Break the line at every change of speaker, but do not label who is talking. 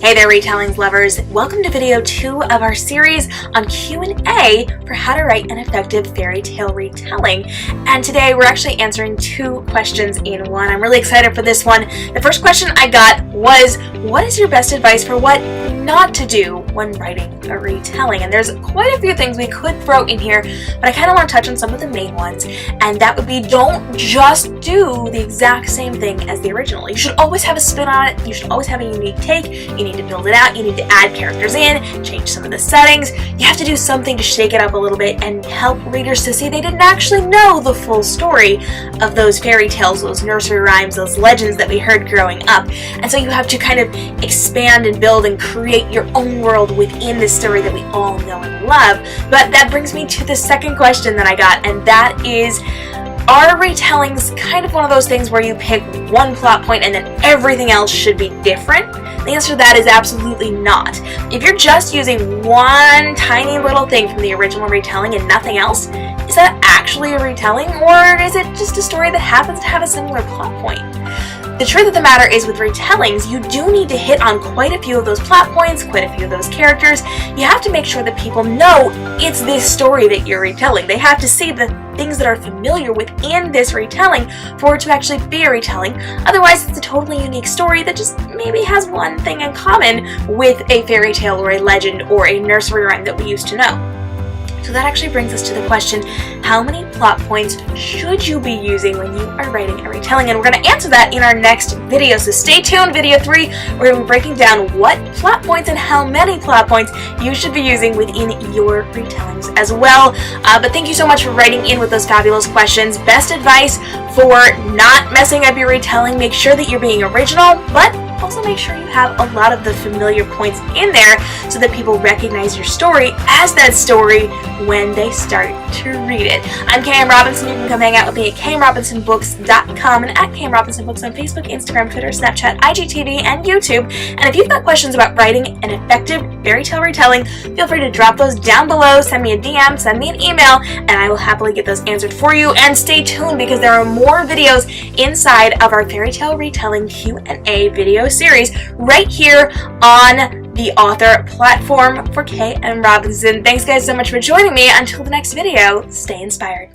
Hey there, retellings lovers. Welcome to video 2 of our series on Q&A for how to write an effective fairy tale retelling. And today we're actually answering 2 questions in one. I'm really excited for this one. The first question I got was, what is your best advice for what not to do when writing a retelling? And there's quite a few things we could throw in here, but I kind of want to touch on some of the main ones. And that would be, don't just do the exact same thing as the original. You should always have a spin on it. You should always have a unique take. You need to build it out. You need to add characters in, change some of the settings. You have to do something to shake it up a little bit and help readers to see they didn't actually know the full story of those fairy tales, those nursery rhymes, those legends that we heard growing up. And so you have to kind of expand and build and create your own world within the story that we all know and love. But that brings me to the second question that I got, and that is, are retellings kind of one of those things where you pick one plot point and then everything else should be different? The answer to that is absolutely not. If you're just using one tiny little thing from the original retelling and nothing else, is that actually a retelling, or is it just a story that happens to have a similar plot point? The truth of the matter is, with retellings, you do need to hit on quite a few of those plot points, quite a few of those characters. You have to make sure that people know it's this story that you're retelling. They have to see the things that are familiar within this retelling for it to actually be a retelling. Otherwise, it's a totally unique story that just maybe has one thing in common with a fairy tale or a legend or a nursery rhyme that we used to know. So that actually brings us to the question, how many plot points should you be using when you are writing a retelling? And we're going to answer that in our next video, so stay tuned. Video 3, we're going to be breaking down what plot points and how many plot points you should be using within your retellings as well. But thank you so much for writing in with those fabulous questions. Best advice for not messing up your retelling: make sure that you're being original, but also make sure you have a lot of the familiar points in there so that people recognize your story as that story when they start to read it. I'm K.m. Robinson. You can come hang out with me at k.m.robinsonbooks.com and at k.m.robinsonbooks on Facebook, Instagram, Twitter, Snapchat, IGTV, and YouTube. And if you've got questions about writing an effective fairy tale retelling, feel free to drop those down below, send me a DM, send me an email, and I will happily get those answered for you. And stay tuned, because there are more videos inside of our fairy tale retelling Q&A video series right here on the author platform for K.m. Robinson. Thanks guys so much for joining me. Until the next video, stay inspired.